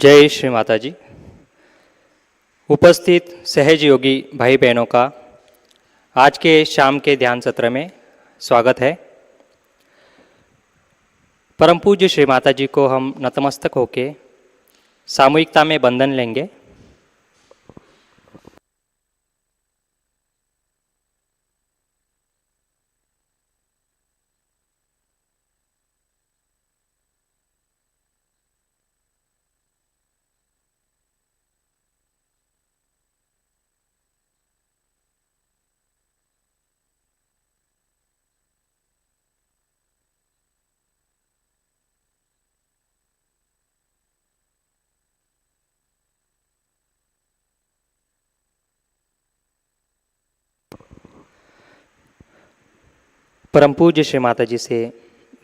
जय श्री माताजी। उपस्थित सहजयोगी भाई बहनों का आज के शाम के ध्यान सत्र में स्वागत है। परम पूज्य श्री माताजी को हम नतमस्तक होके सामूहिकता में बंधन लेंगे। परम पूज्य श्री माताजी से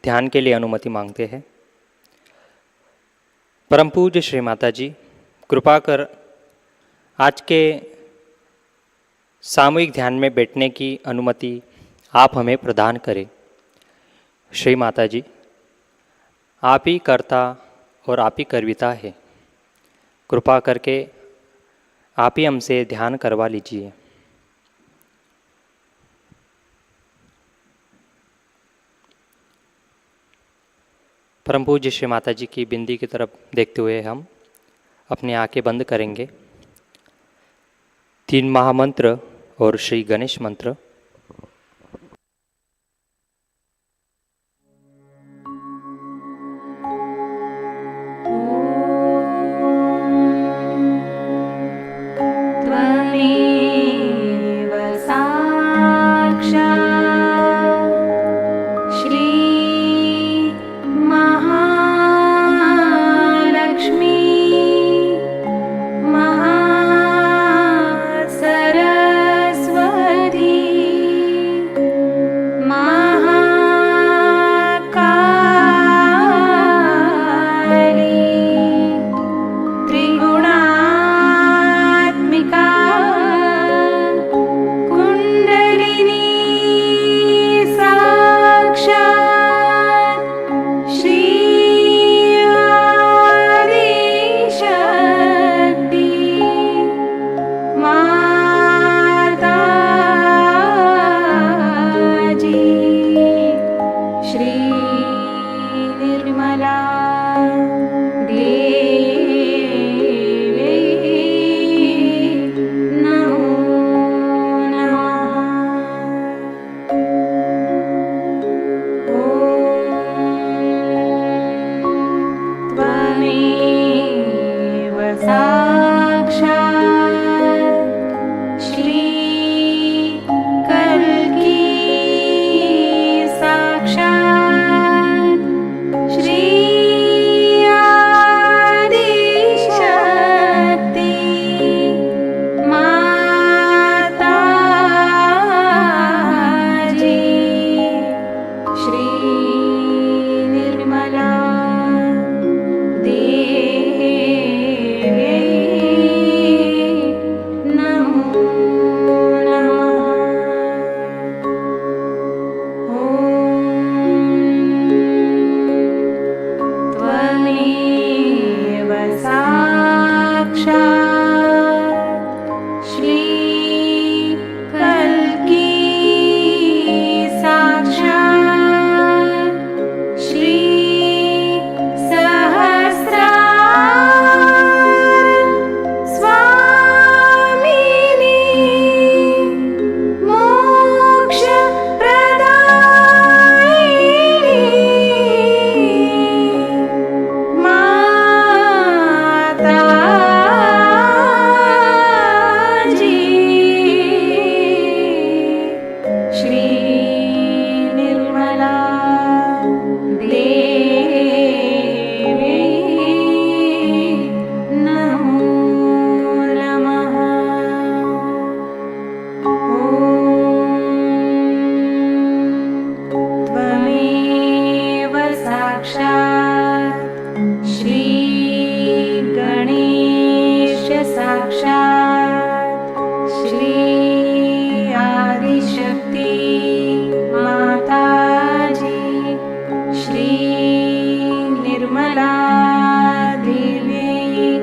ध्यान के लिए अनुमति मांगते हैं। परम पूज्य श्री माताजी, कृपा कर आज के सामूहिक ध्यान में बैठने की अनुमति आप हमें प्रदान करें। श्री माताजी, आप ही कर्ता और आप ही करविता है। कृपा करके आप ही हमसे ध्यान करवा लीजिए। परम पूज्य श्री माताजी की बिंदी की तरफ देखते हुए हम अपनी आंखें बंद करेंगे। 3 महामंत्र और श्री गणेश मंत्र। निर्मला देवी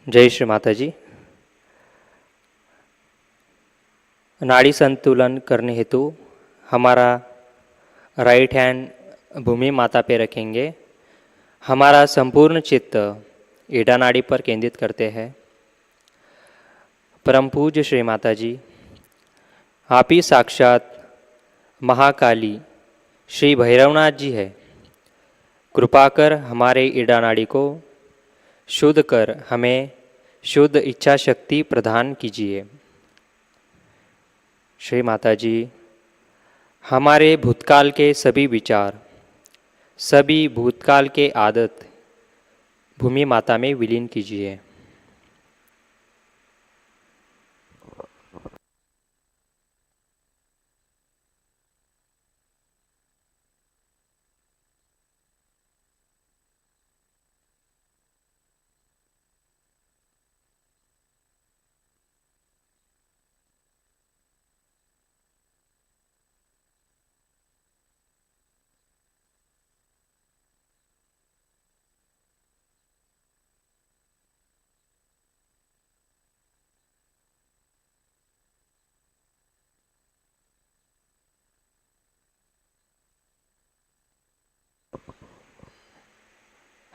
जय श्री माताजी। नाड़ी संतुलन करने हेतु हमारा राइट हैंड भूमि माता पे रखेंगे। हमारा संपूर्ण चित्त ईडा नाड़ी पर केंद्रित करते हैं। परम पूज्य श्री माताजी, आप ही साक्षात महाकाली श्री भैरवनाथ जी है। कृपा कर हमारे ईडा नाड़ी को शुद्ध कर हमें शुद्ध इच्छा शक्ति प्रदान कीजिए। श्री माताजी, हमारे भूतकाल के सभी विचार, सभी भूतकाल के आदत भूमि माता में विलीन कीजिए।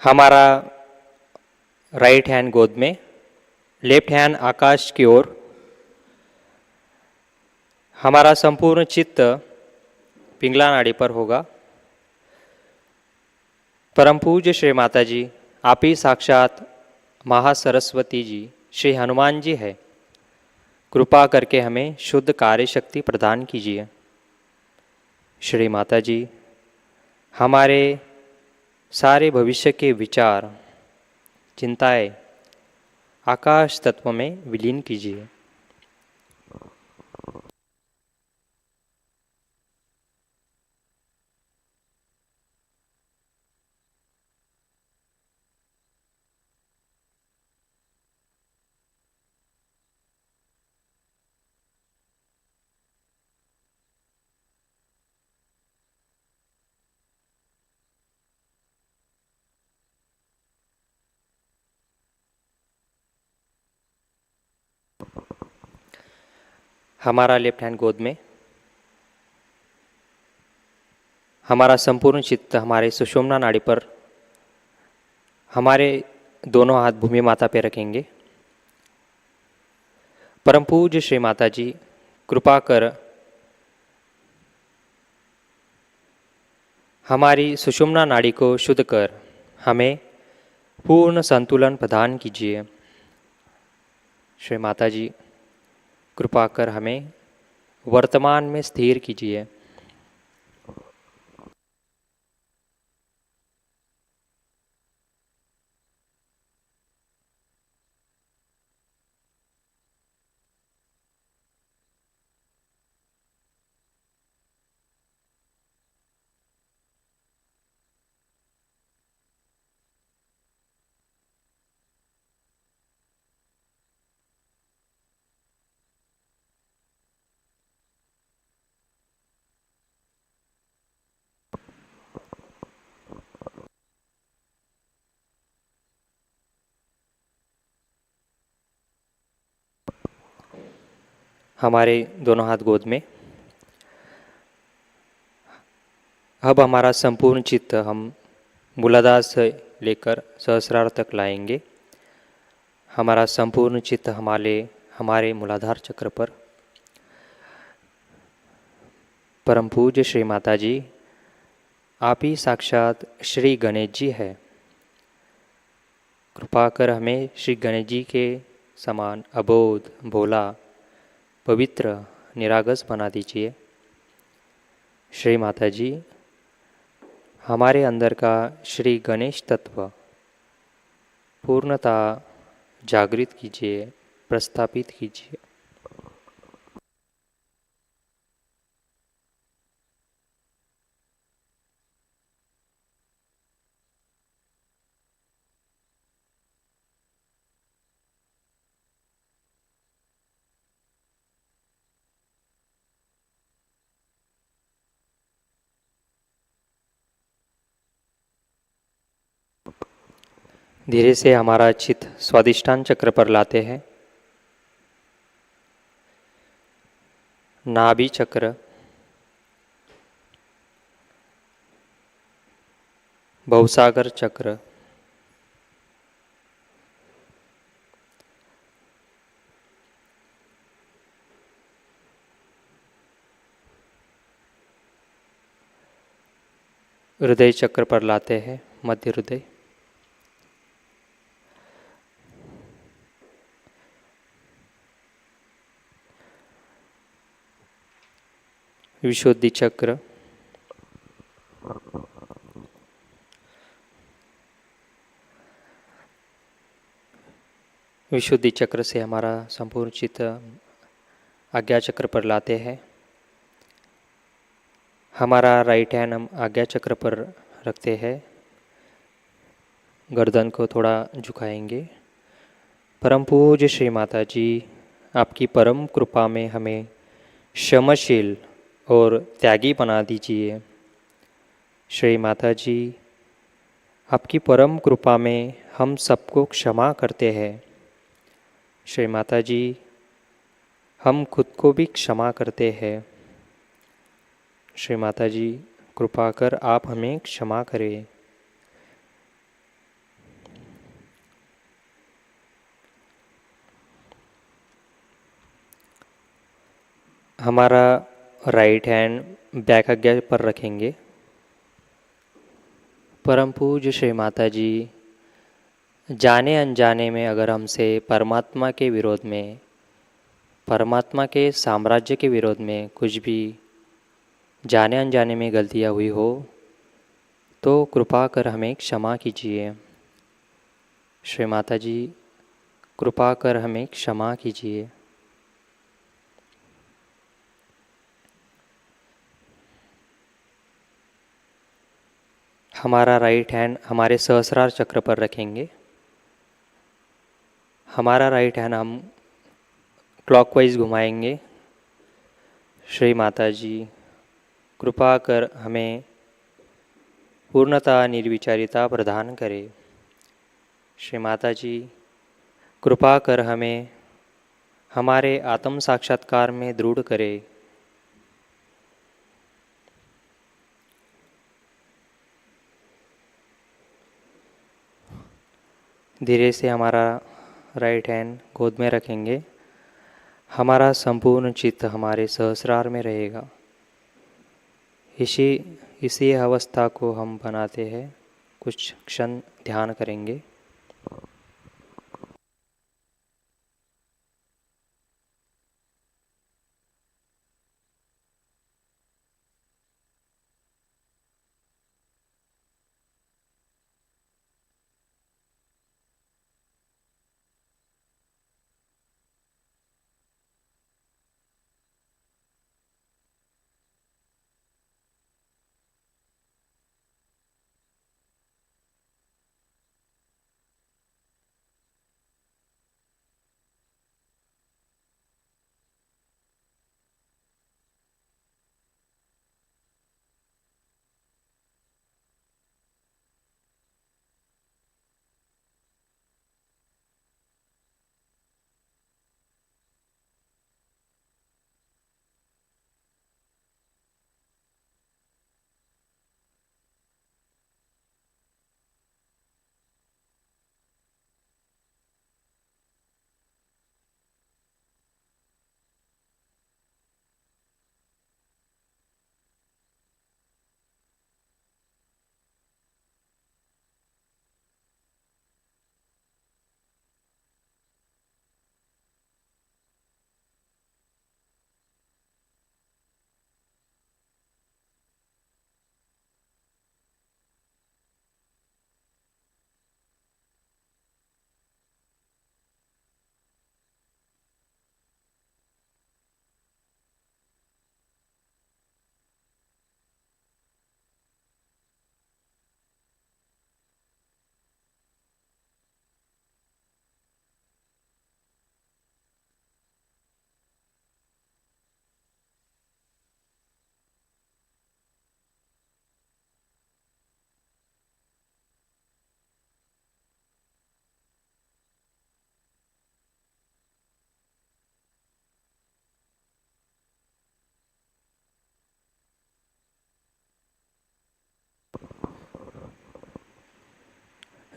हमारा राइट हैंड गोद में, लेफ्ट हैंड आकाश की ओर। हमारा संपूर्ण चित्त पिंगला नाड़ी पर होगा। परम पूज्य श्री माताजी, आप ही साक्षात महासरस्वती जी श्री हनुमान जी है। कृपा करके हमें शुद्ध कार्य शक्ति प्रदान कीजिए। श्री माताजी, हमारे सारे भविष्य के विचार, चिंताएं आकाश तत्व में विलीन कीजिए। हमारा लेफ्ट हैंड गोद में। हमारा संपूर्ण चित्त हमारे सुषुम्ना नाड़ी पर, हमारे दोनों हाथ भूमि माता पे रखेंगे। परम पूज्य श्री माता जी, कृपा कर हमारी सुषुम्ना नाड़ी को शुद्ध कर हमें पूर्ण संतुलन प्रदान कीजिए। श्री माता जी, कृपा कर हमें वर्तमान में स्थिर कीजिए। हमारे दोनों हाथ गोद में। अब हमारा संपूर्ण चित्त हम मूलाधार से लेकर सहस्रार तक लाएंगे। हमारा संपूर्ण चित्त हमारे मूलाधार चक्र पर। परम पूज्य श्री माता जी, आप ही साक्षात श्री गणेश जी है। कृपा कर हमें श्री गणेश जी के समान अबोध, भोला, पवित्र, निरागस बना दीजिए। श्री माता जी, हमारे अंदर का श्री गणेश तत्व पूर्णता जागृत कीजिए, प्रस्थापित कीजिए। धीरे से हमारा चित्त स्वादिष्टान चक्र पर लाते हैं। नाभि चक्र, भवसागर चक्र, हृदय चक्र पर लाते हैं, मध्य हृदय, विशुद्धि चक्र, विशुद्धि चक्र से हमारा संपूर्ण चित्त आज्ञा चक्र पर लाते हैं। हमारा राइट हैंड हम आज्ञा चक्र पर रखते हैं, गर्दन को थोड़ा झुकाएंगे। परम पूज्य श्री माता जी, आपकी परम कृपा में हमें क्षमशील और त्यागी बना दीजिए। श्री माता जी, आपकी परम कृपा में हम सबको क्षमा करते हैं। श्री माता जी, हम खुद को भी क्षमा करते हैं। श्री माता जी, कृपा कर आप हमें क्षमा करें। हमारा राइट हैंड बैक आज्ञा पर रखेंगे। परम पूज्य श्री माता जी, जाने अनजाने में अगर हमसे परमात्मा के विरोध में, परमात्मा के साम्राज्य के विरोध में कुछ भी जाने अनजाने में गलतियाँ हुई हो तो कृपा कर हमें क्षमा कीजिए। श्री माता जी, कृपा कर हमें क्षमा कीजिए। हमारा राइट हैंड हमारे सहस्रार चक्र पर रखेंगे। हमारा राइट हैंड हम क्लॉकवाइज घुमाएंगे। श्री माता जी, कृपा कर हमें पूर्णता निर्विचारिता प्रदान करें। श्री माता जी, कृपा कर हमें हमारे आत्म साक्षात्कार में दृढ़ करें। धीरे से हमारा राइट हैंड गोद में रखेंगे। हमारा संपूर्ण चित्त हमारे सहस्रार में रहेगा। इसी अवस्था को हम बनाते हैं। कुछ क्षण ध्यान करेंगे।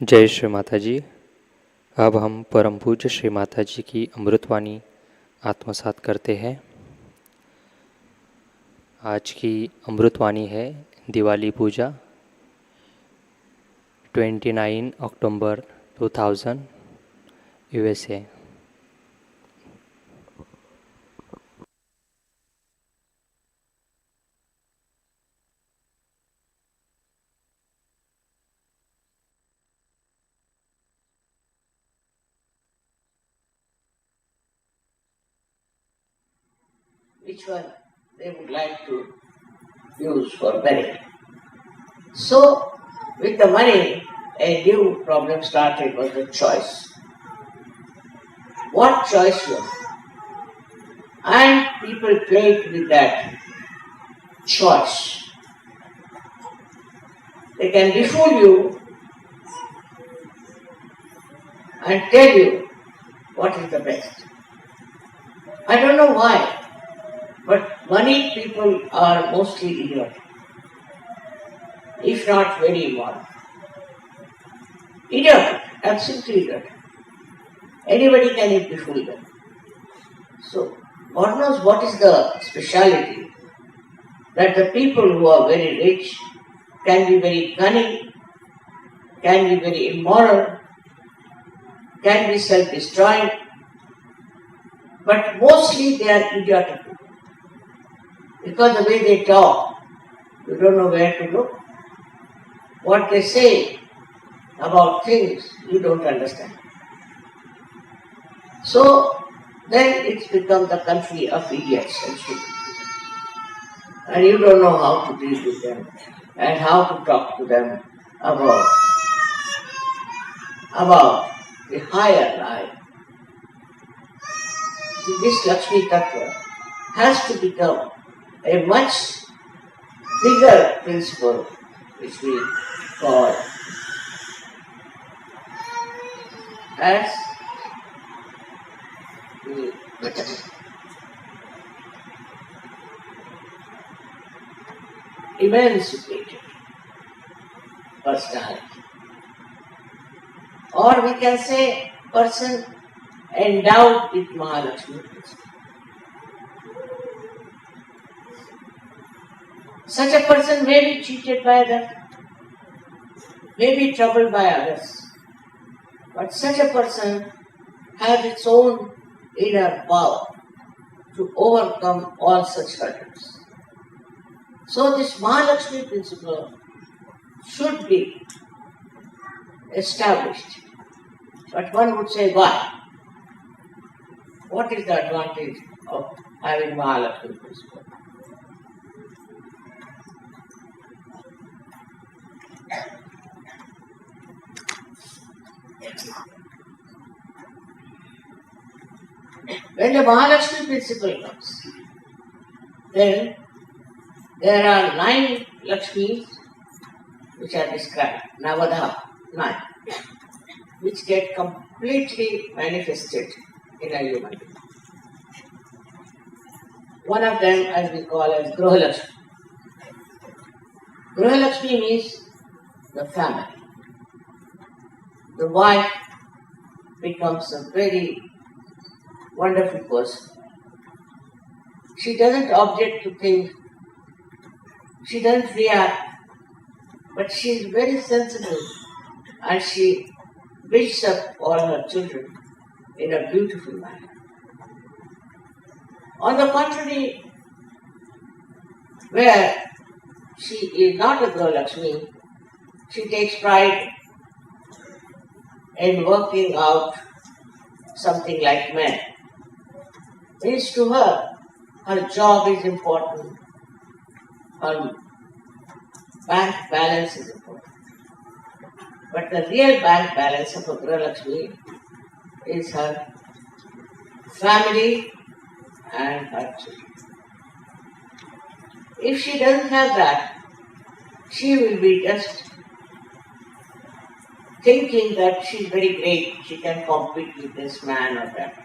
जय श्री माताजी। अब हम परम पूज्य श्री माताजी की अमृतवाणी आत्मसात करते हैं। आज की अमृतवाणी है दिवाली पूजा 29 अक्टूबर 2000 USA। Which one they would like to use for wedding. So, with the money, a new problem started was the choice. What choice was? And people played with that choice. They can befool you and tell you what is the best. I don't know why, but money people are mostly idiotic, if not very immoral. Idiotic, absolutely idiotic. Anybody can befool them. So, God knows what is the speciality that the people who are very rich can be very cunning, can be very immoral, can be self-destroying, but mostly they are idiotic. Because the way they talk, you don't know where to look. What they say about things, you don't understand. So, then it's become the country of idiots and stupid. And you don't know how to deal with them and how to talk to them about the higher life. This Lakshmi Tattva has to become a much bigger principle which we call as the emancipated personality. Or we can say person endowed with Mahalakshmi principle. Such a person may be cheated by others, may be troubled by others, but such a person has its own inner power to overcome all such hurdles. So this Mahalakshmi principle should be established. But one would say, why? What is the advantage of having Mahalakshmi principle? When the Mahalakshmi principle comes, then there are 9 Lakshmis which are described, Navadha, 9, which get completely manifested in a human being. One of them, as we call as Gruha Lakshmi. Gruha Lakshmi means the family. The wife becomes a very wonderful person. She doesn't object to things, she doesn't react, but she is very sensible and she builds up all her children in a beautiful manner. On the contrary, where she is not a Gruha Lakshmi, she takes pride in working out something like men. Means to her job is important, her bank balance is important. But the real bank balance of a Gruha Lakshmi is her family and her children. If she doesn't have that, she will be just thinking that she's very great, she can compete with this man or that.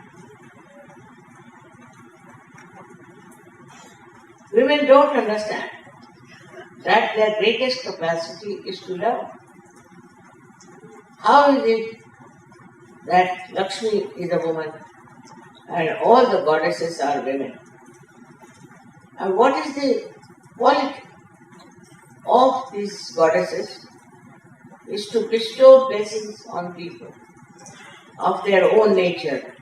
Women don't understand that their greatest capacity is to love. How is it that Lakshmi is a woman and all the goddesses are women? And what is the quality of these goddesses? Is to bestow blessings on people of their own nature,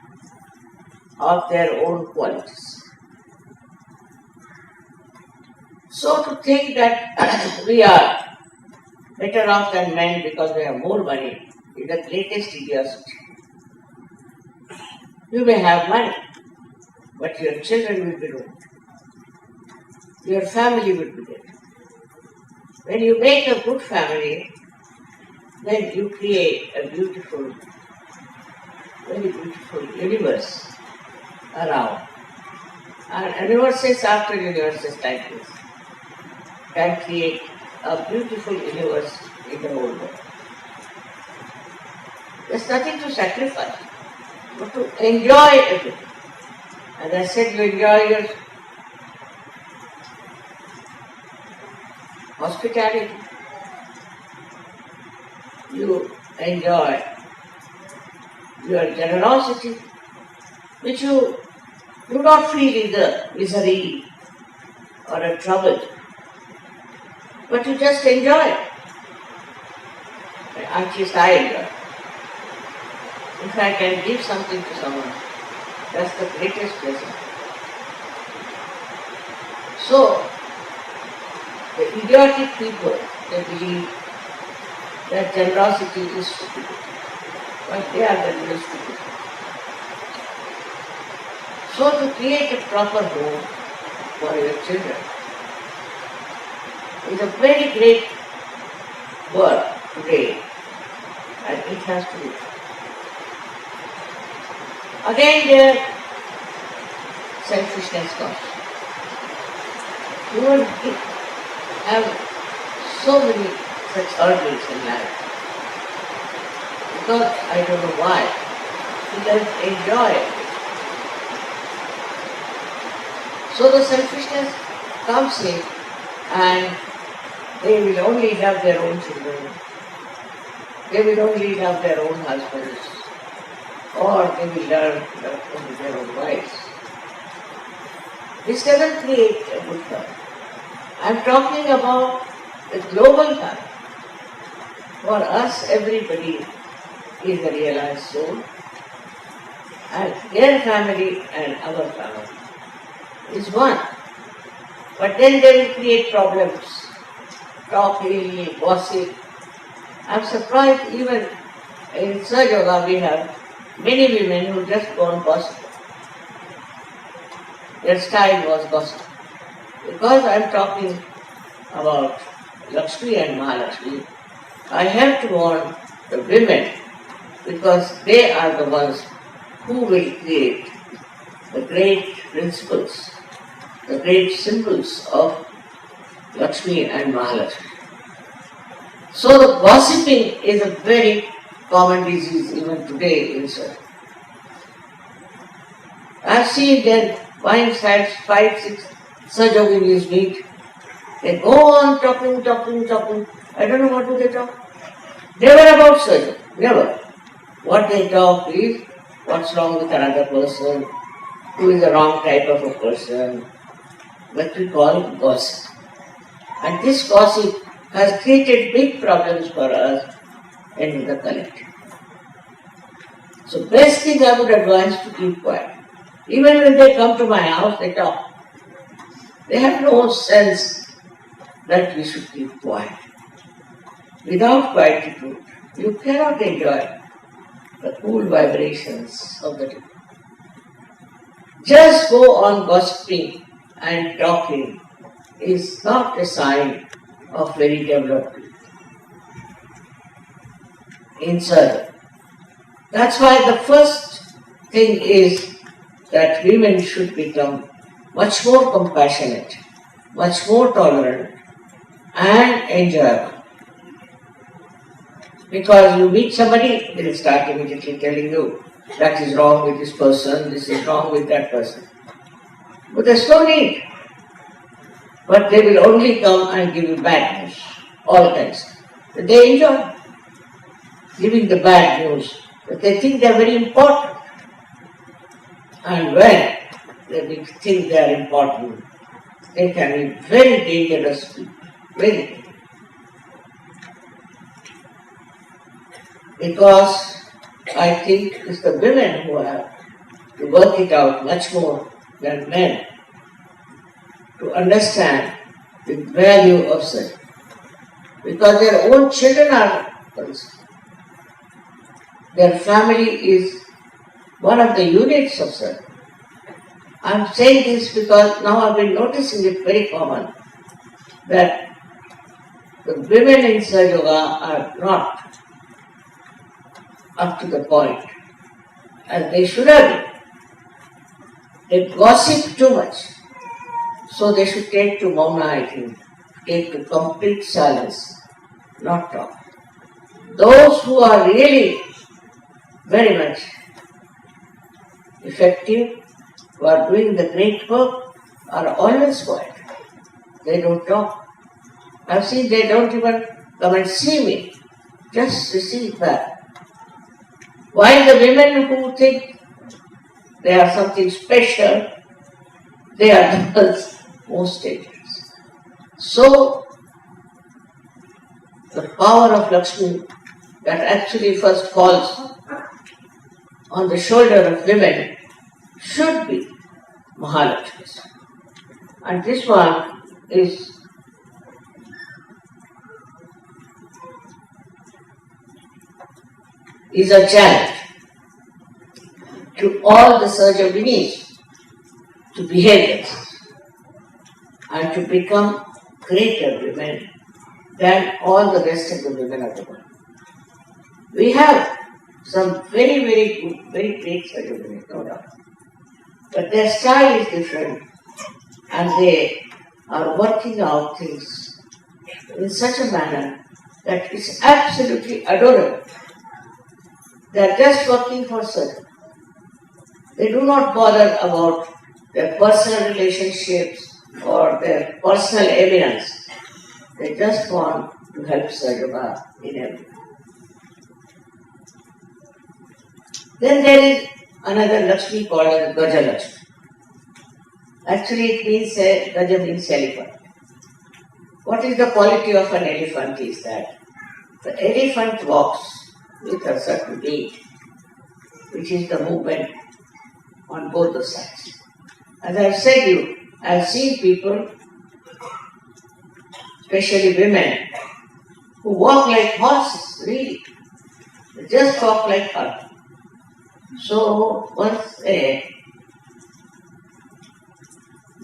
of their own qualities. So to think that we are better off than men because we have more money is the greatest idiocy. You may have money, but your children will be ruined. Your family will be dead. When you make a good family, then you create a beautiful, very beautiful universe around. And universes after universes like this can create a beautiful universe in the whole world. There's nothing to sacrifice, but to enjoy everything. As I said, you enjoy your hospitality, you enjoy your generosity, which you do not feel is a misery or a trouble, but you just enjoy it. At least I enjoy it. If I can give something to someone, that's the greatest blessing. So, the idiotic people, they believe that generosity is stupid, but they are the real stupid. So to create a proper home for your children is a very great work today, and it has to be. Again there, selfishness comes. You will have so many such hurdles in life. Because I don't know why, you don't enjoy it. So the selfishness comes in and they will only love their own children. They will only love their own husbands. Or they will love only their own wives. This doesn't create a good family. I am talking about the global family. For us, everybody is a realized soul, and their family and our family is one. But then they will create problems, talking, gossip. I am surprised even in Sahajayoga we have many women who just go on gossip. Their style was gossip. Because I am talking about Lakshmi and Mahalakshmi, I have to warn the women because they are the ones who will create the great principles, the great symbols of Lakshmi and Mahalakshmi. So the gossiping is a very common disease even today in Sahaja. I have seen them buying 5, 6 Sahajayoginis meet. They go on talking. I don't know what do they talk. Never about Sahaja, never. What they talk is what's wrong with another person, who is the wrong type of a person, what we call gossip. And this gossip has created big problems for us in the collective. So best thing I would advise to keep quiet. Even when they come to my house, they talk. They have no sense that we should keep quiet. Without quietude, you cannot enjoy the cool vibrations of the day. Just go on gossiping and talking is not a sign of very developed in Sahaja. That's why the first thing is that women should become much more compassionate, much more tolerant and enjoyable. Because you meet somebody, they will start immediately telling you that is wrong with this person, this is wrong with that person. But there's no need. But they will only come and give you bad news, all kinds. But they enjoy. giving the bad news, but they think they are very important. And when they think they are important, they can be very dangerous people, very. Because I think it's the women who have to work it out much more than men to understand the value of such. Because their own children are concerned. Their family is one of the units of such. I'm saying this because now I've been noticing it very common that the women in Sahajayoga are not up to the point as they should have been. They gossip too much. So they should take to Mauna, I think, take to complete silence, not talk. Those who are really very much effective, who are doing the great work, are always quiet. They don't talk. I've seen they don't even come and see me, just receive back. While the women who think they are something special, they are the most dangerous. So, the power of Lakshmi that actually first falls on the shoulder of women should be Mahalakshmi. And this one is a challenge to all the Sahaja to behave themselves and to become greater women than all the rest of the women of the world. We have some very, very good, very great Sahaja women, no doubt. But their style is different and they are working out things in such a manner that is absolutely adorable. They are just working for Sahaja. They do not bother about their personal relationships or their personal eminence. They just want to help Sahaja in everything. Then there is another Lakshmi called as Gaja Lakshmi. Actually it means, Gaja means elephant. What is the quality of an elephant is that the elephant walks with a certain gait, which is the movement on both the sides. As I have said I have seen people, especially women, who walk like horses, really. They just walk like horses. So once a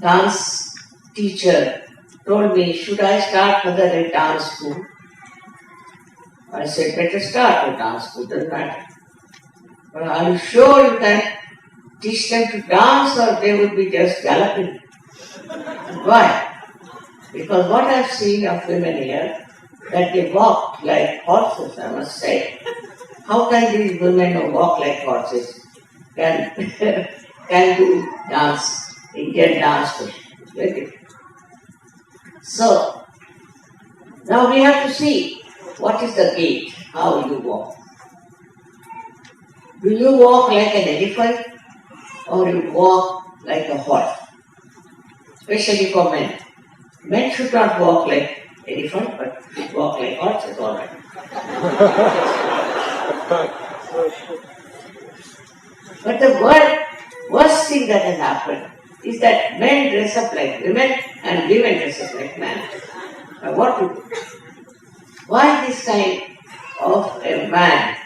dance teacher told me, should I start another a dance school? I said, better start a dance school, doesn't matter. But are you sure you can teach them to dance or they would be just galloping? Why? Because what I've seen of women here, that they walk like horses, I must say. How can these women who walk like horses can do dance, Indian dance? Very different. So, now we have to see what is the gait, how you walk. Do you walk like an elephant or you walk like a horse? Especially for men. Men should not walk like elephant, but should walk like horses, all right. But the worst thing that has happened is that men dress up like women and women dress up like men. Now what to do? Why this kind of a man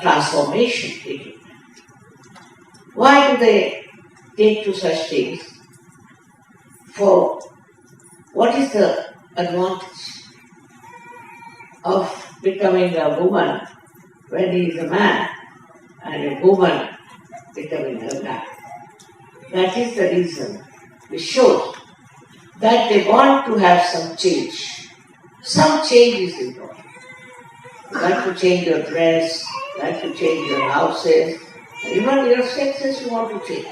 transformation taking? Why do they take to such things? For what is the advantage of becoming a woman when he is a man and a woman becoming a man? That is the reason which shows that they want to have some change. Some change is important. You like to change your dress, you like to change your houses, even your sexes you want to change.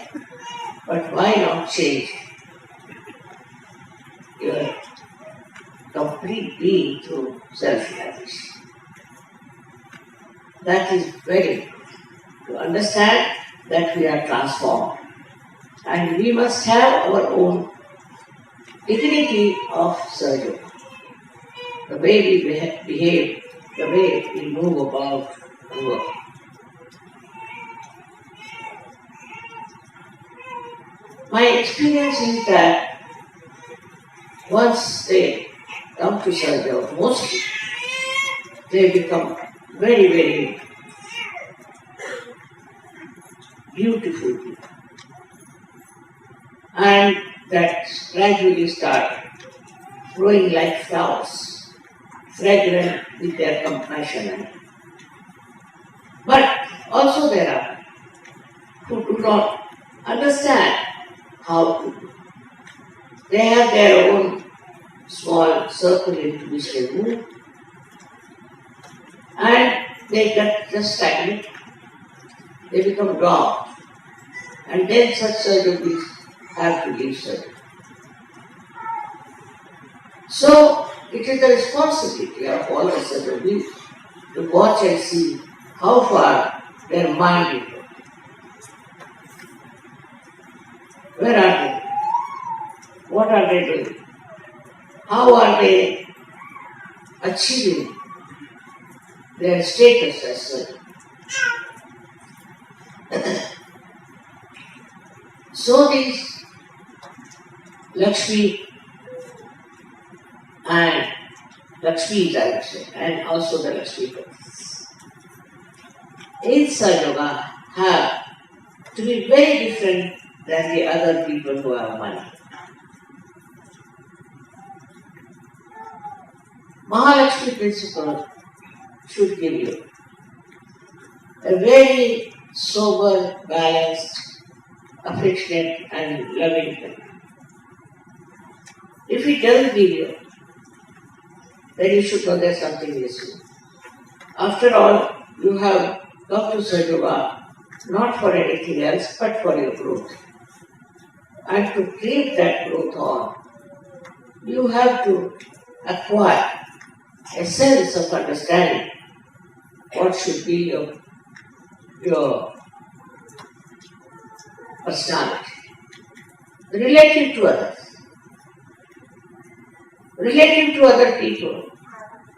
But why not change your complete being through self-realization? That is very to understand that we are transformed. And we must have our own dignity of Sahaja. The way we behave, the way we move about and work. My experience is that once they come to Sahaja, mostly they become very, very beautiful people. And that gradually start growing like flowers, fragrant with their compassion. But also there are who do not understand how to do. They have their own small circle into which they move, and they get just stagnant. They become wrong, and then such surgeries have to leave surgery. So it is the responsibility of all the surgeries to watch and see how far their mind is going. Where are they? What are they doing? How are they achieving their status as surgeon? So these Lakshmi and Lakshmis, I would say, and also the Lakshmi in Sahajayoga have to be very different than the other people who have money. Mahalakshmi principle should give you a very sober, balanced, affectionate and loving family. If it doesn't give you, then you should know there's something missing. After all, you have come to Sahajayoga not for anything else but for your growth. And to keep that growth on, you have to acquire a sense of understanding what should be your personality, relative to others, relative to other people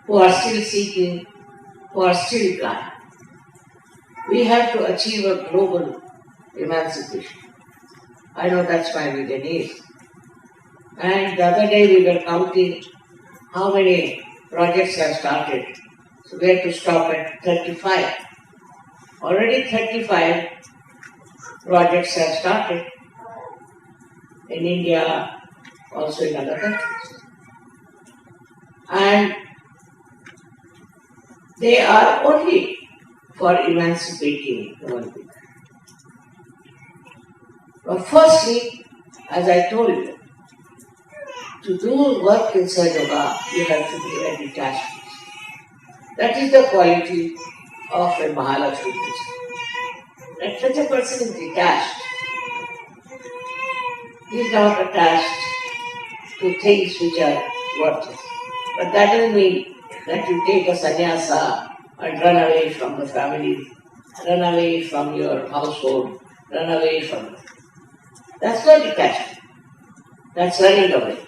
who are still seeking, who are still blind. We have to achieve a global emancipation. I know that's my vision is. And the other day we were counting how many projects have started. So we have to stop at 35. Already 35 projects have started in India, also in other countries. And they are only for emancipating human beings. But firstly, as I told you, to do work in Sahajayoga, you have to be a detached person. That is the quality of a Mahalakshmi person. That such a person is detached. He is not attached to things which are worthless. But that doesn't mean that you take a sannyasa and run away from the family, run away from your household, run away from it. That's not detachment. That's running away.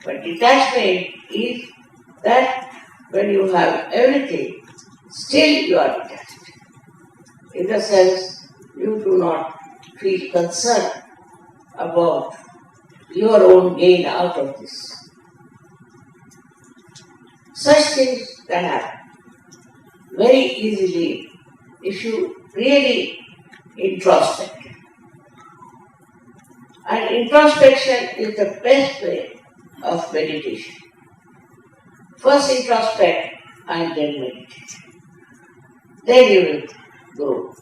But detachment is that when you have everything, still you are detached. In the sense, you do not feel concerned about your own gain out of this. Such things can happen very easily if you really introspect. And introspection is the best way of meditation. First introspect and then meditate. Then you will grow.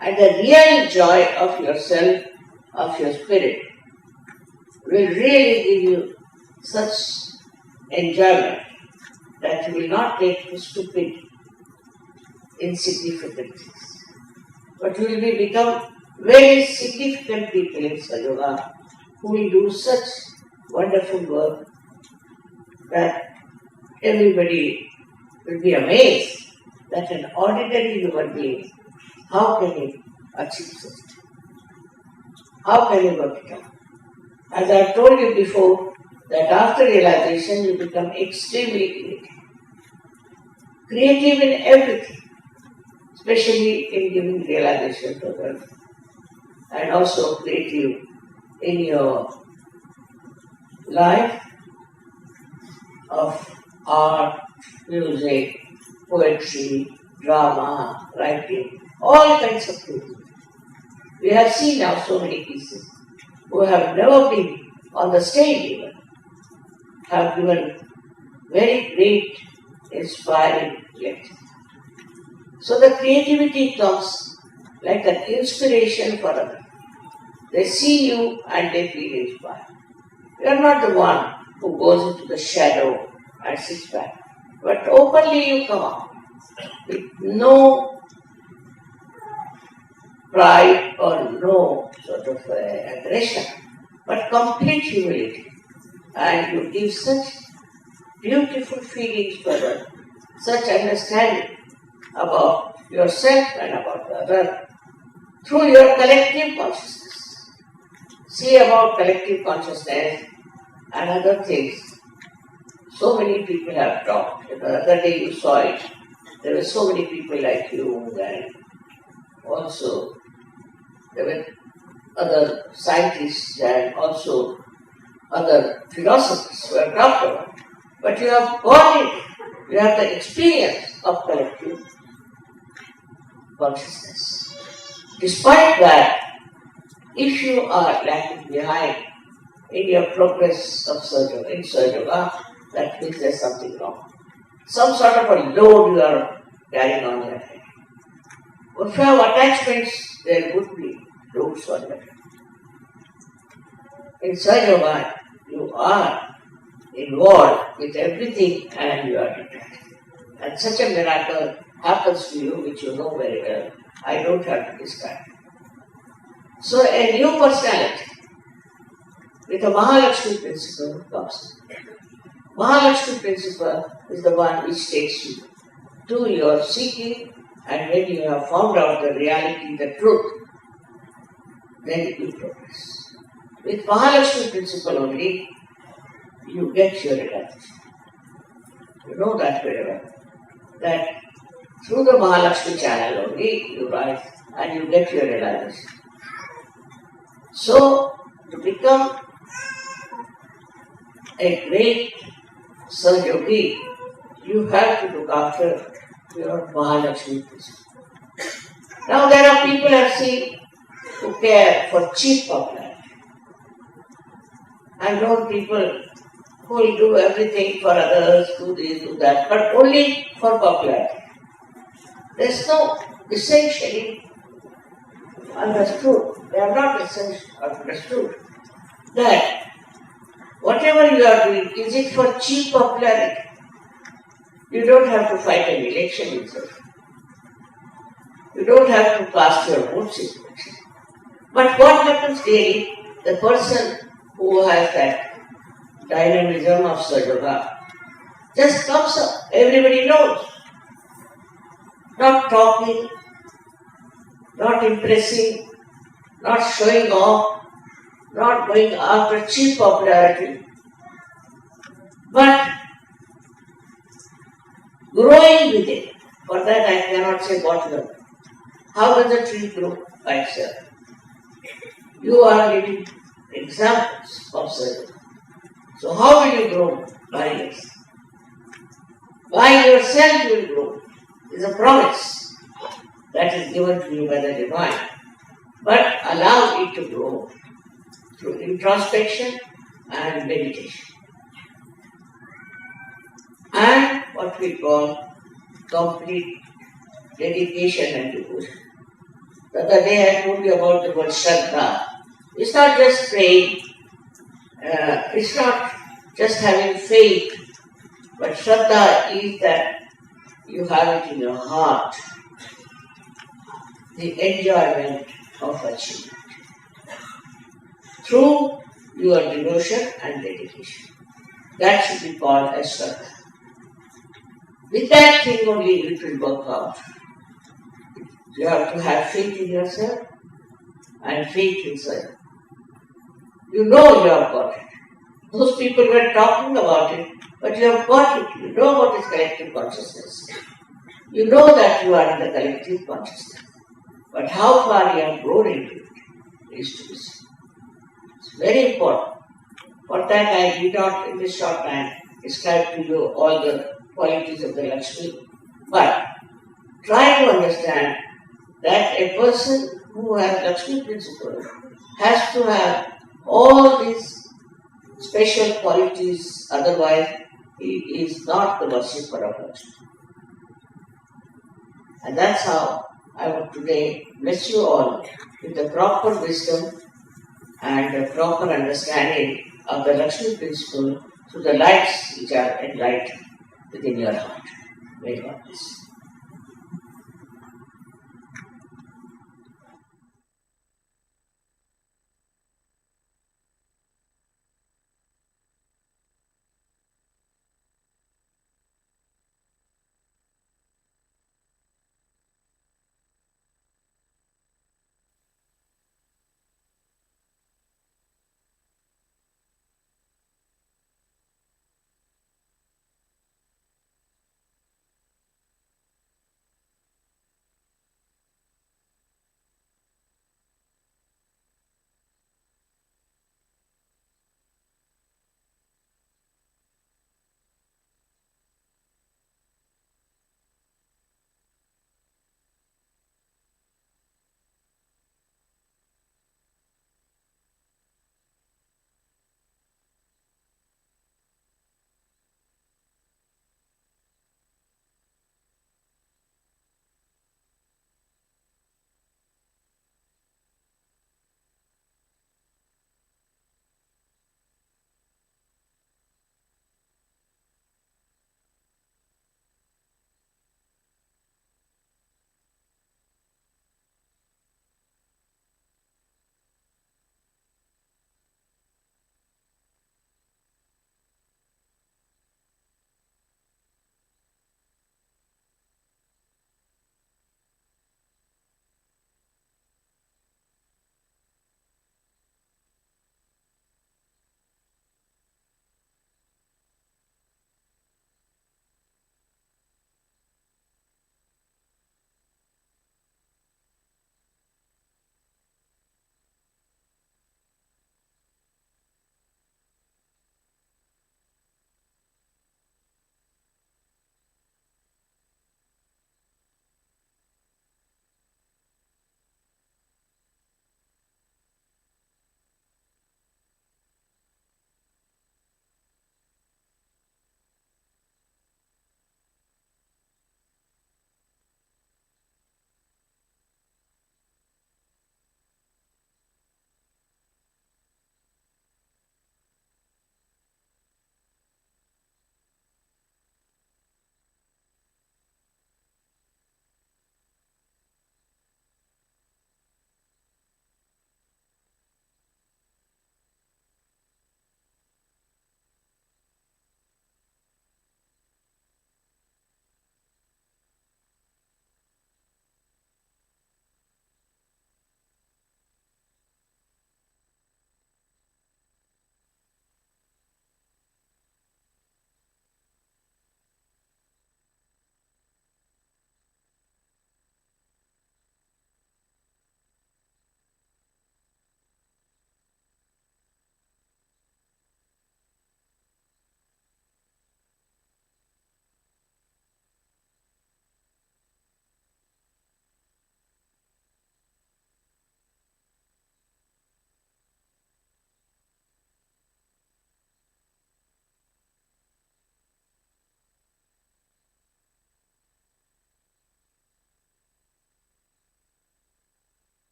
And the real joy of yourself, of your spirit, will really give you such enjoyment that you will not take to stupid, insignificant things. But you will become very significant people in Sahajayoga who will do such wonderful work that everybody will be amazed that an ordinary human being, how can he achieve such? How can he work it out? As I told you before, that after realization you become extremely creative. Creative in everything, especially in giving realization to others, and also creative in your life of art, music, poetry, drama, writing, all kinds of things. We have seen now so many pieces who have never been on the stage even, have given very great, inspiring lectures. So the creativity comes like an inspiration for others. They see you and they feel inspired. You are not the one who goes into the shadow and sits back, but openly you come out with no pride or no sort of aggression, but complete humility. And you give such beautiful feelings for others, such understanding about yourself and about the other through your collective consciousness. See about collective consciousness and other things. So many people have talked. The other day you saw it. There were so many people like you, and also there were other scientists and also other philosophers who have talked about it. But you have got it. You have the experience of collective consciousness. Despite that, if you are lagging behind in your progress of Sahaja, that means there's something wrong. Some sort of a load you are carrying on your head. If you have attachments, there would be loads on your head. In Sahaja, you are involved with everything and you are detached. And such a miracle happens to you, which you know very well. I don't have to describe. So a new personality with a Mahalakshmi principle comes. Mahalakshmi principle is the one which takes you to your seeking, and when you have found out the reality, the truth, then you progress. With Mahalakshmi principle only, you get your realization. You know that very well. That through the Mahalakshmi channel only, you rise and you get your realization. So, to become a great Sahaja, you have to look after your Mahalakshmi principle. Now there are people I have seen who care for cheap popularity. I've known people who will do everything for others, do this, do that, but only for popularity. There's no essentially understood. They are not essentially understood that whatever you are doing, is it for cheap popularity? You don't have to fight an election itself. You don't have to cast your votes in election. But what happens daily? The person who has that dynamism of Sahaja just comes up. Everybody knows. Not talking, not impressing, not showing off, not going after cheap popularity, but growing with it. For that I cannot say what you are. How does a tree grow by itself? You are living examples of Sahaja. So how will you grow? By yourself. By yourself you will grow. It is a promise that is given to you by the Divine. But allow it to grow through introspection and meditation. And what we call complete dedication and devotion. The other day I told you about the word Shraddha. It's not just praying, it's not just having faith, but Shraddha is that you have it in your heart, the enjoyment of achievement through your devotion and dedication. That should be called as Shraddha. With that thing only it will work out. You have to have faith in yourself and faith inside. You know you have got it. Those people were talking about it, but you have got it. You know what is collective consciousness. You know that you are in the collective consciousness. But how far you have grown into it is to be seen. It's very important. For that I did not in this short time describe to you all the qualities of the Lakshmi. But try to understand that a person who has Lakshmi principle has to have all these special qualities, otherwise he is not the worshipper of Lakshmi. And that's how I would today bless you all with the proper wisdom and the proper understanding of the Lakshmi principle through the lights which are enlightened within your heart. May God bless you.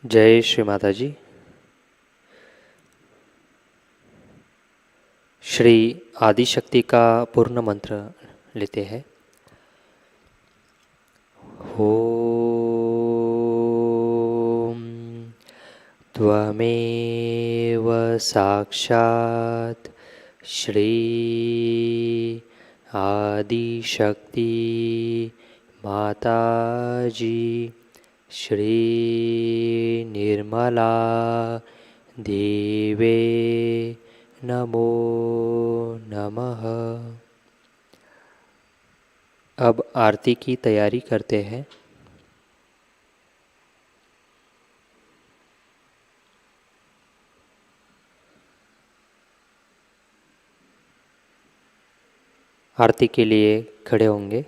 जय श्री माताजी। श्री आदिशक्ति का पूर्ण मंत्र लेते हैं। ओम त्वमेव साक्षात् श्री आदिशक्ति माताजी श्री निर्मला देवे नमो नमः। अब आरती की तैयारी करते हैं। आरती के लिए खड़े होंगे।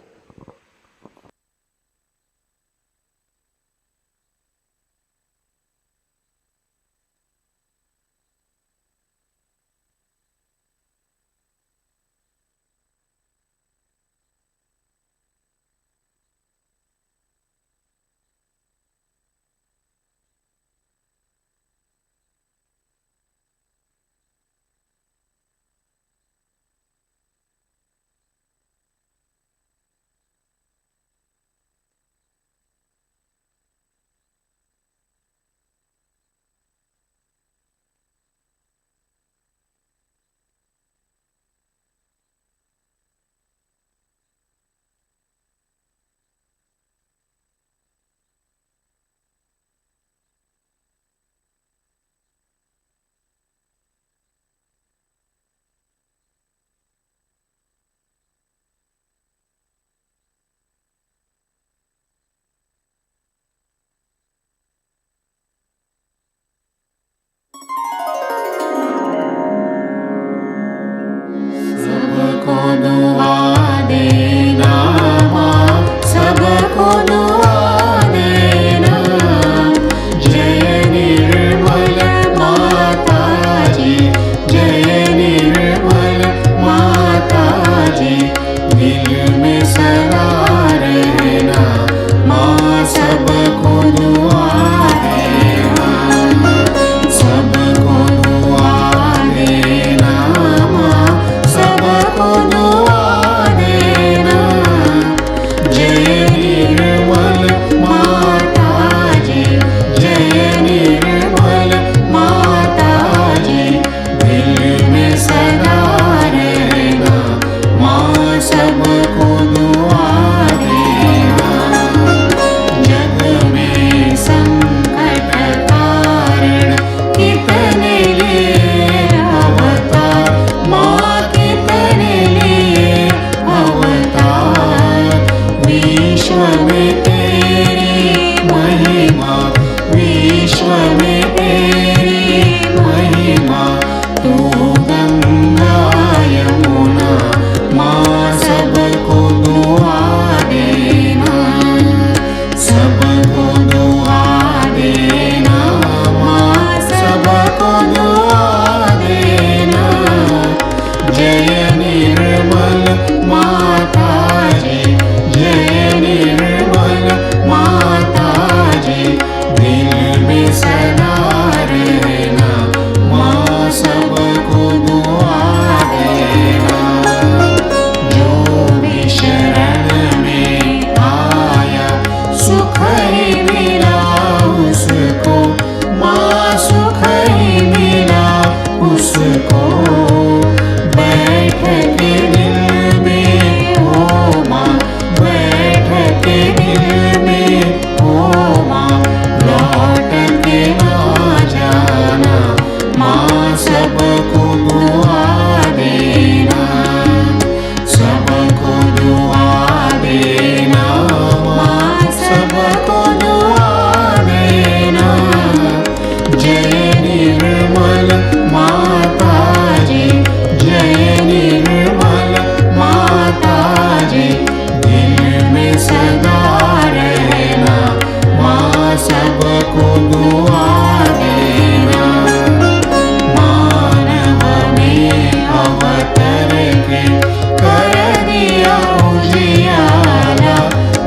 सबको दुआ देना माँ, सबको दुआ देना। जय निर्मल माताजी, जय निर्मल माताजी। दिल में सदा रहना माँ, सबको दुआ देना, सबको दुआ देना माँ, सबको दुआ देना। जय निर्मल माताजी, जय निर्मल माताजी। दिल में सदा रहना माँ, सबको दुआ देना। जग में संकट कारण कितने लिए अवतार माँ, कितने लिए अवतार। विश्व में तेरी महिमा, विश्व में तेरी महिमा। तू गंगा यमुना माँ, सबको दुआ देना, सबको दुआ देना माँ, सबको दुआ देना। जय निर्मल माताजी, जय निर्मल माताजी। दिल में सदा रहना माँ, सबको दुआ देना। जो भी शरण में आया सुख ही मिला उसको माँ, सुख ही मिला उसको। बैठ के दिल में हो माँ, बैठ के दिल में हो माँ। लौट के ना जाना माँ, सबको दुआ देना, सबको दुआ देना माँ, सबको दुआ देना। जय निर्मल माताजी, जय निर्मल माताजी। दिल में सदा रहना माँ, सबको दुआ देना। मानव में अवतर के कर दिया उजियारा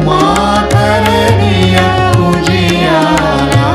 माँ, कर दिया उजियारा।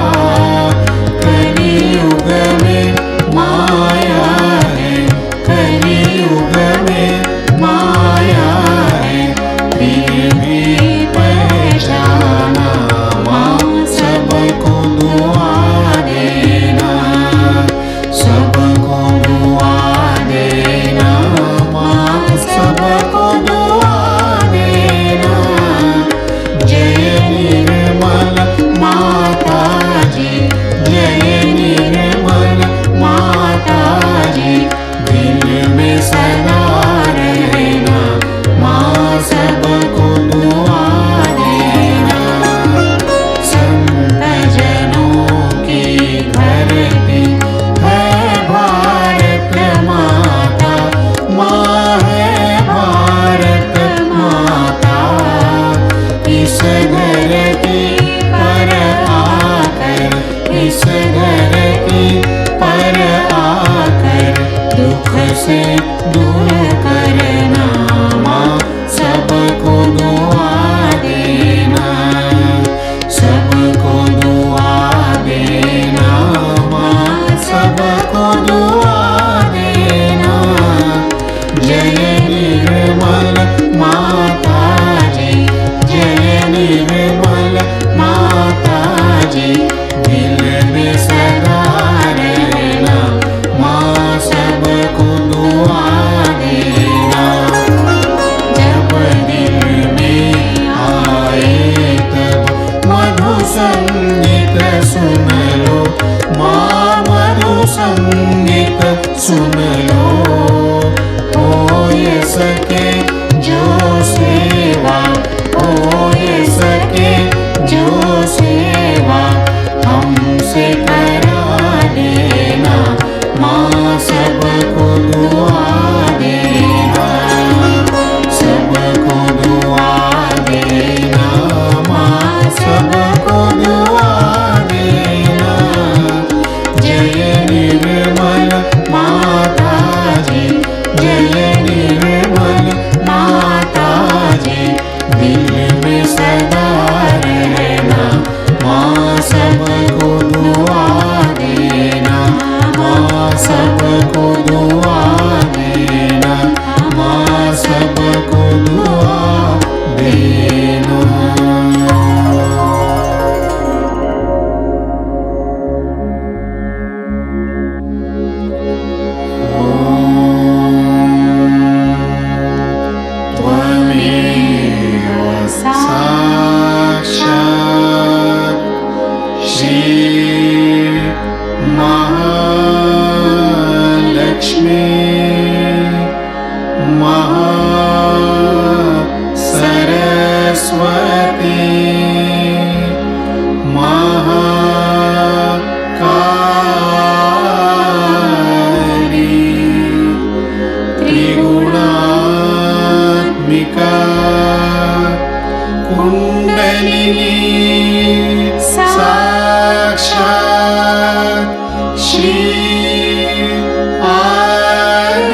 जय निर्मल माताजी, जय निर्मल माताजी, दिल में सदा रहना माँ सबको दुआ देना। जब दिल में आए तब मधु संगीत सुन लो माँ, मधु संगीत सुन लो। हो ये सके जो सेवा, हो ये सके जो सेवा हमसे करा देना माँ सबको दुआ देना, सबको दुआ देना माँ सबको दुआ देना। जय निर्मल माताजी, जय निर्मल माताजी, दिल में सदा रहना माँ सबको दुआ देना, माँ सबको दुआ देना, माँ सबको दुआ देना। त्वमेव साक्षात् श्री महालक्ष्मी महासरस्वती महाकाली त्रिगुणात्मिका कुंडलिनी साक्षात् श्री आदिशक्ति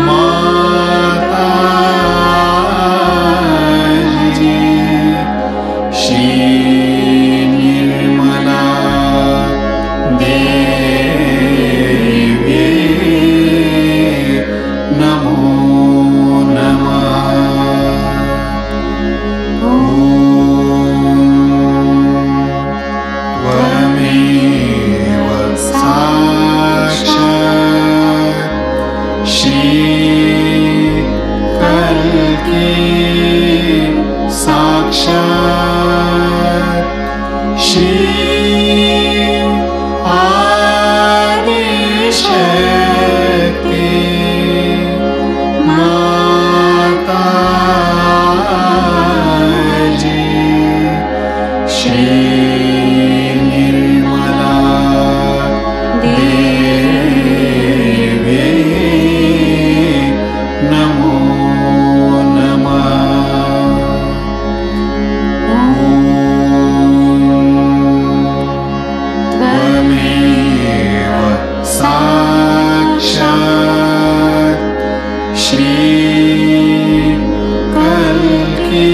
माताजी, श्री निर्मला देवी नमो नमः। त्वमेव साक्षात् श्री कल्की साक्षात् श्री आदिशक्ति माताजी, श्री निर्मला देवी नमो नमः। त्वमेव साक्षात् श्री कल्की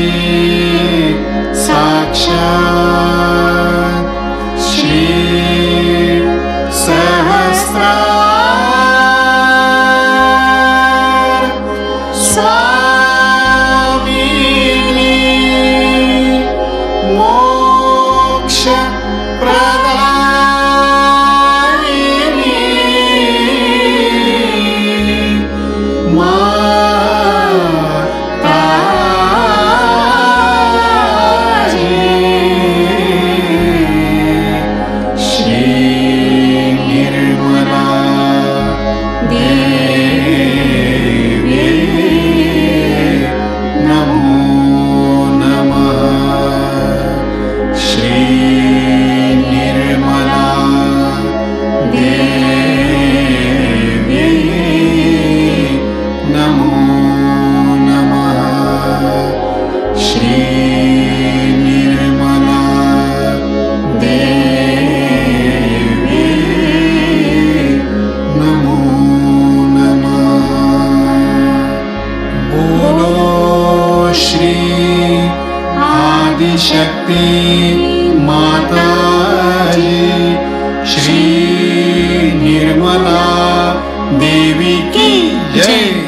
साक्षात् श्री सहस्रार स्वामिनी मोक्ष प्रदायिनी माताजी, श्री निर्मला देवी नमो नमः। श्री निर्मला देवी नमो नमः। श्री निर्मला देवी नमो नमः। बोलो श्री आदिशक्ति माताजी, श्री निर्मला जय।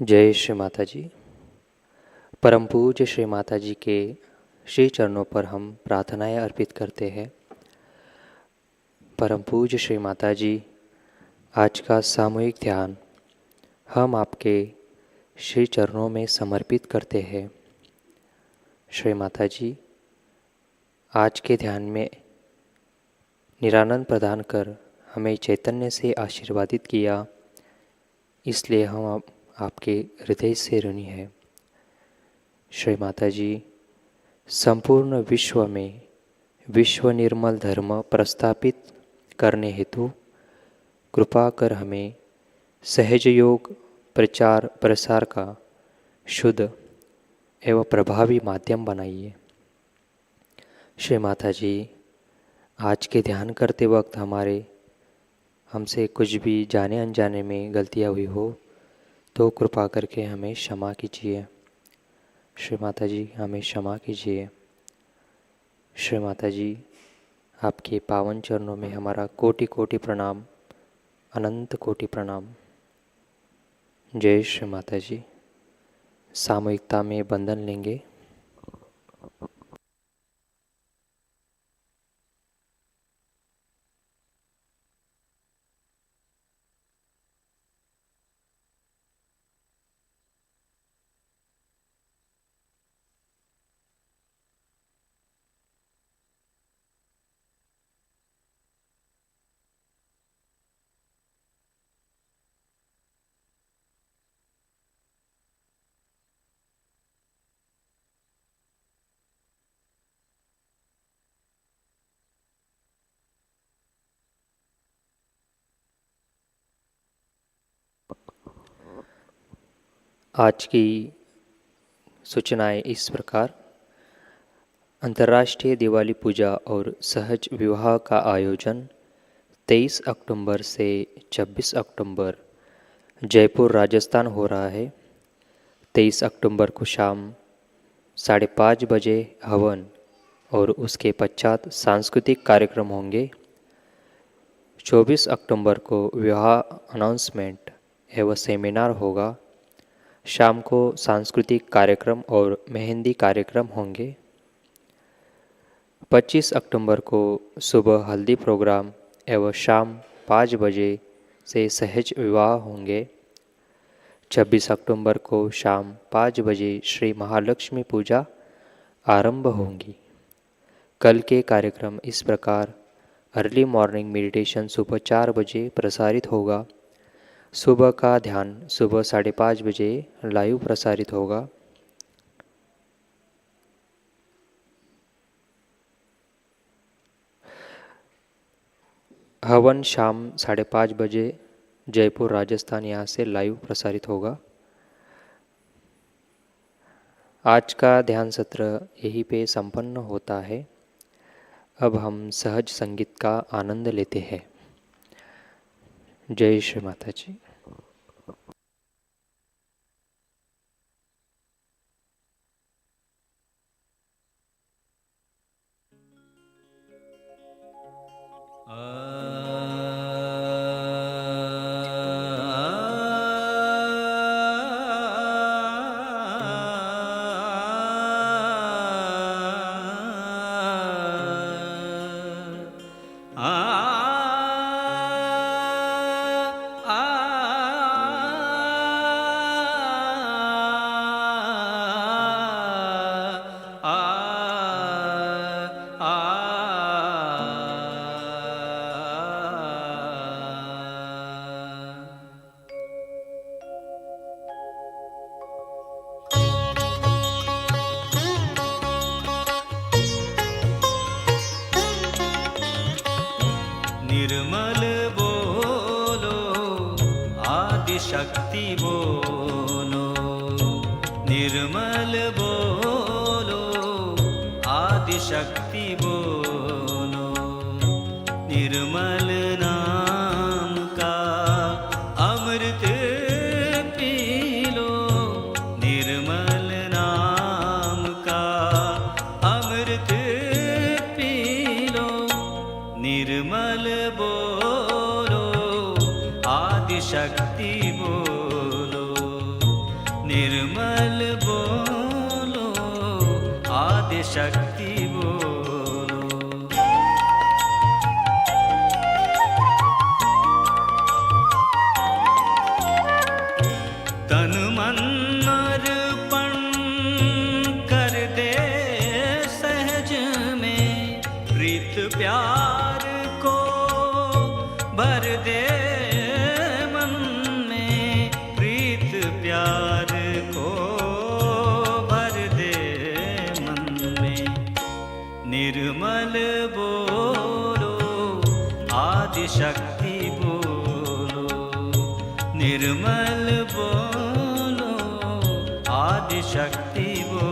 जय श्री माता जी। परम पूज्य श्री माता जी के श्री चरणों पर हम प्रार्थनाएं अर्पित करते हैं। परम पूज्य श्री माता जी, आज का सामूहिक ध्यान हम आपके श्री चरणों में समर्पित करते हैं। श्री माता जी, आज के ध्यान में निरानंद प्रदान कर हमें चैतन्य से आशीर्वादित किया, इसलिए हम आपके हृदय से ऋणी हैं। श्री माता जी, संपूर्ण विश्व में विश्व निर्मल धर्म प्रस्थापित करने हेतु कृपा कर हमें सहजयोग प्रचार प्रसार का शुद्ध एवं प्रभावी माध्यम बनाइए। श्री माता जी, आज के ध्यान करते वक्त हमसे कुछ भी जाने अनजाने में गलतियाँ हुई हो तो कृपा करके हमें क्षमा कीजिए। श्री माता जी, हमें क्षमा कीजिए। श्री माता जी, आपके पावन चरणों में हमारा कोटि कोटि प्रणाम, अनंत कोटि प्रणाम। जय श्री माता जी। सामूहिकता में बंधन लेंगे। आज की सूचनाएं इस प्रकार। अंतर्राष्ट्रीय दिवाली पूजा और सहज विवाह का आयोजन 23 अक्टूबर से 26 अक्टूबर जयपुर राजस्थान हो रहा है। 23 अक्टूबर को शाम 5:30 बजे हवन और उसके पश्चात सांस्कृतिक कार्यक्रम होंगे। 24 अक्टूबर को विवाह अनाउंसमेंट एवं सेमिनार होगा। शाम को सांस्कृतिक कार्यक्रम और मेहंदी कार्यक्रम होंगे। 25 अक्टूबर को सुबह हल्दी प्रोग्राम एवं शाम 5 बजे से सहज विवाह होंगे। 26 अक्टूबर को शाम 5 बजे श्री महालक्ष्मी पूजा आरंभ होंगी। कल के कार्यक्रम इस प्रकार। अर्ली मॉर्निंग मेडिटेशन सुबह 4 बजे प्रसारित होगा। सुबह का ध्यान सुबह 5:30 बजे लाइव प्रसारित होगा। हवन शाम 5:30 बजे जयपुर राजस्थान यहाँ से लाइव प्रसारित होगा। आज का ध्यान सत्र यहीं पे संपन्न होता है। अब हम सहज संगीत का आनंद लेते हैं। जय श्री माता जी। निर्मल बोलो आदि शक्ति बोलो, निर्मल बोलो आदि शक्ति बोलो, निर्मल नाम का अमृत पी लो, निर्मल नाम का अमृत पी लो, निर्मल बोलो आदि शक्ति बोलो, प्रीत प्यार को भर दे मन में, प्रीत प्यार को भर दे मन में। निर्मल बोलो आदि शक्ति बोलो, निर्मल बोलो आदि शक्ति बोलो।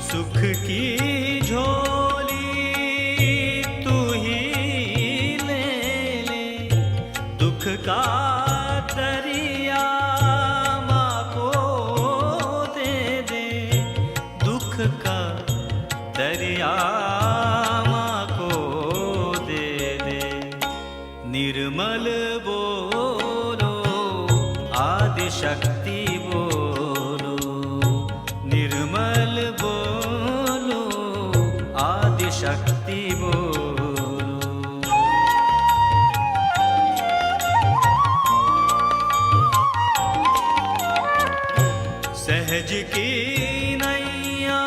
सुख की झोली तू ही ले ले, दुख का दरिया माँ को दे दे, दुख का दरिया माँ को दे दे। निर्मल बोलो आदि शक्ति बोलो, निर्मल बोलो आदि शक्ति बोलो। सहज की नैया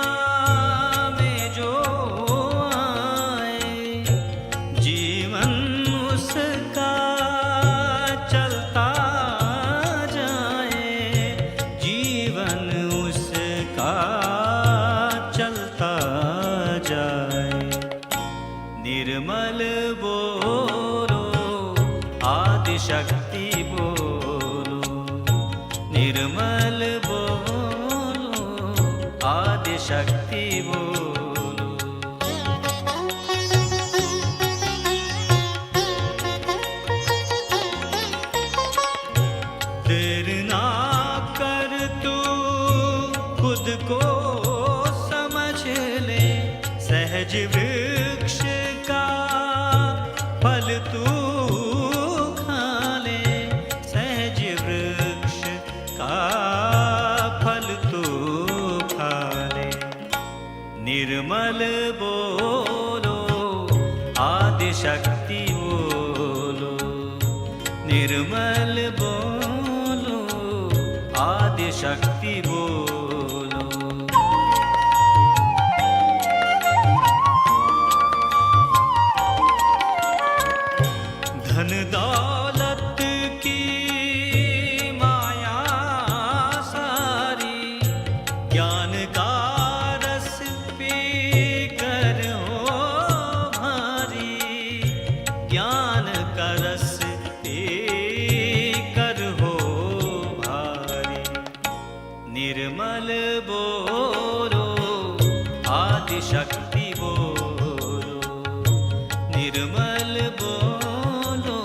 में जो आए, जीवन उसका चलता जाए, जीवन उसका चलता जाए। निर्मल बोलो आदि शक्ति बोलो, निर्मल बोलो आदि शक्ति बोलो। देर ना कर तू खुद को समझ ले, सहज वृक्ष का फल तू खा ले, सहज वृक्ष का फल तू खा ले। निर्मल बोलो आदि शक्ति बोलो, निर्मल बोलो आदि शक्ति बोलो। धन दौलत की माया सारी, ज्ञान का रस पी कर हो भारी, ज्ञान का रस पी कर हो भारी। निर्मल बोलो आदि शक्ति बोलो, निर्मल बोलो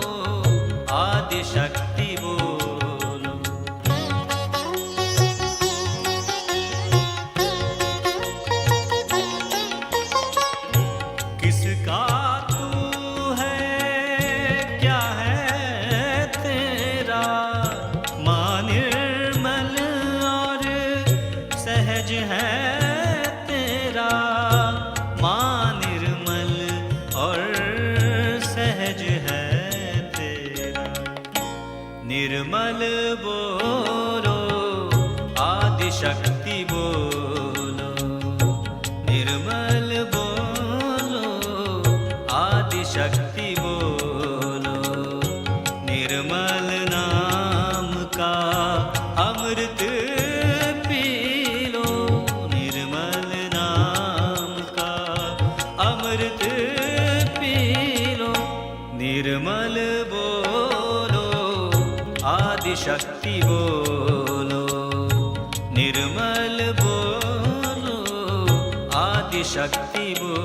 आदि शक्ति बोलो। किसका तू है क्या है तेरा, माँ निर्मल और सहज है तेरा, माँ निर्मल और सहज है तेरा। निर्मल बोलो आदि शक्ति बोलो, निर्मल बोलो आदि शक्ति बोलो। निर्मल नाम का अमृत पी लो, निर्मल नाम का अमृत पी लो। निर्मल बोलो आदि शक्ति बोलो, निर्मल बोलो आदि शक्ति बोलो।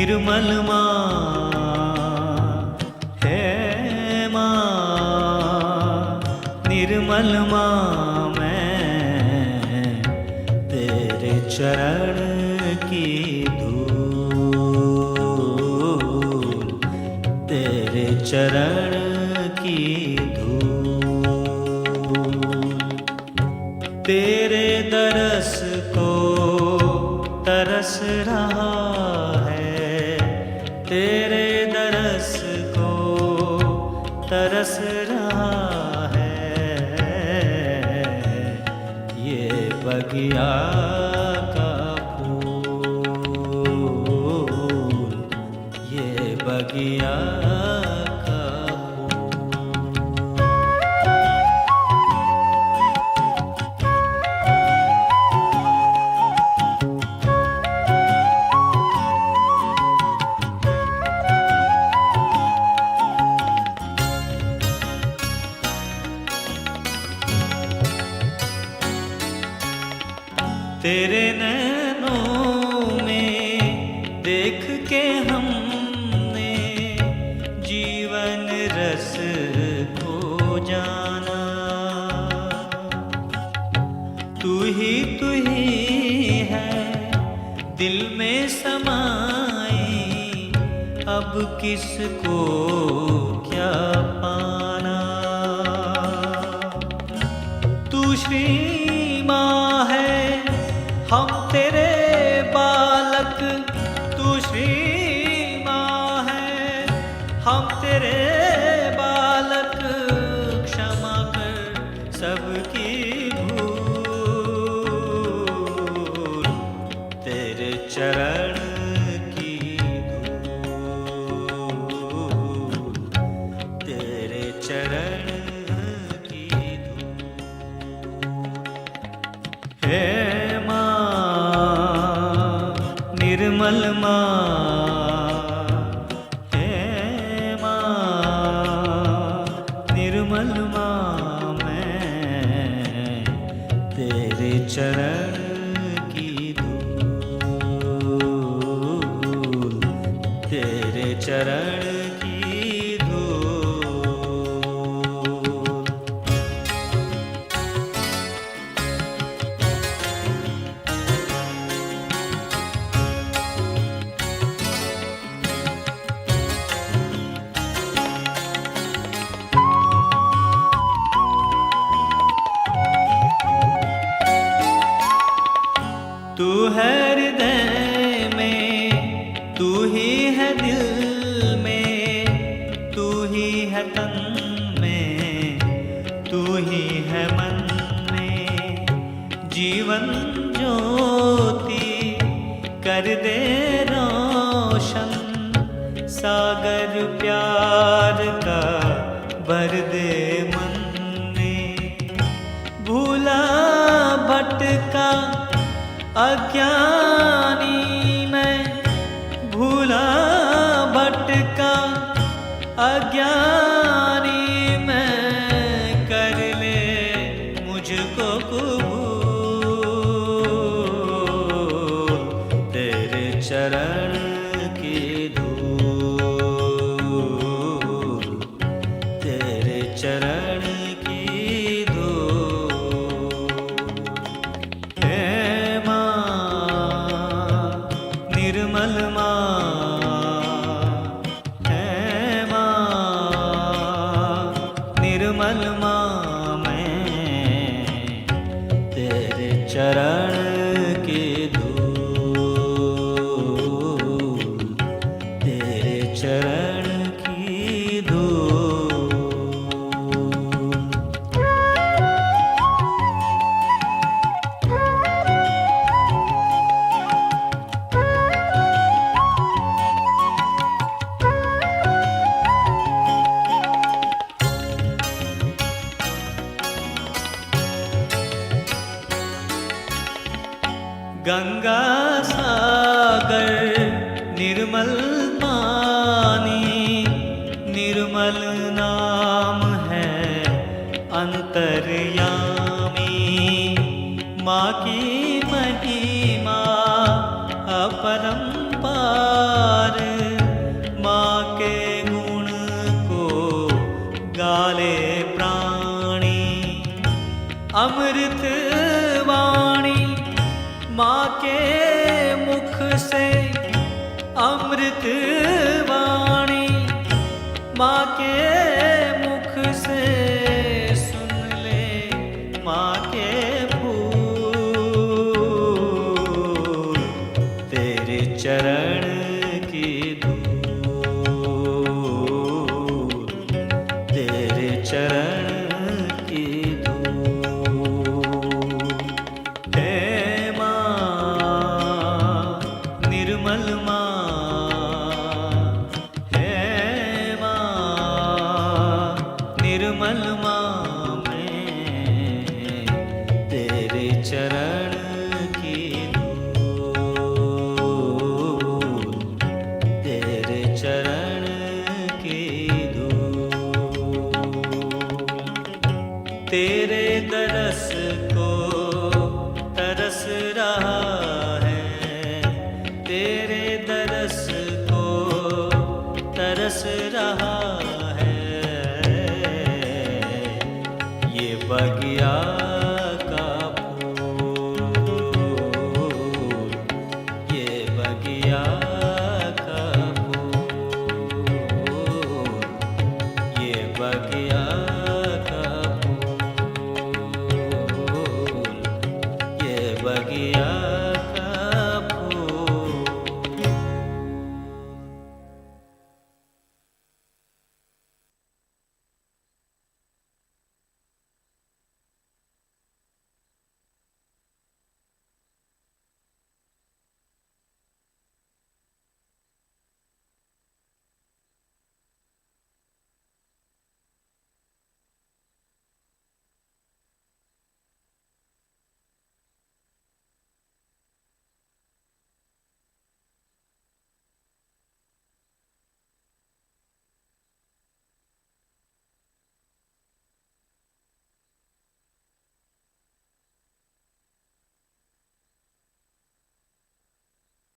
निर्मल माँ है माँ, निर्मल माँ मैं तेरे चरण की धूल, तेरे चरण की धूल। तेरे दरस को तरस रहा है, तेरे दरस को तरस रहा है। ये बगिया का फूल, ये बगिया का तेरे नैनों में देख के हमने जीवन रस को जाना। तू ही है दिल में समाई, अब किसको क्या पाना। तू श्री माँ है हम तेरे बालक, तू श्री माँ है हम तेरे बालक। क्षमा कर सबकी भूल, तेरे चरण की धूल, तेरे चरण की धूल। हे निर्मल माँ है माँ, निर्मल माँ मैं तेरे चरण की धूल, तेरे चरण की धूल। तू है हृदय में, तू ही है दिल में, तू ही है तन में, तू ही है मन में। जीवन ज्योति कर दे रोशन, सागर प्यार का भर दे मन में। भूला भटका अज्ञानी मैं, भूला भटका अज्ञानी मैं। कर ले मुझको कबूल, तेरे चरण की धूल, तेरे चरण की धूल। निर्मल माँ है माँ, निर्मल माँ मैं तेरे चरण की धूल, तेरे चरण की धूल। गंगा सागर निर्मल पानी, निर्मल नाम है अंतर्यामी। माँ की महिमा अपरंपार, विचार, माँ के गुण को गाले प्राणी। अमृत वाणी माँ के मुख से, अमृत वाणी माँ के मुख से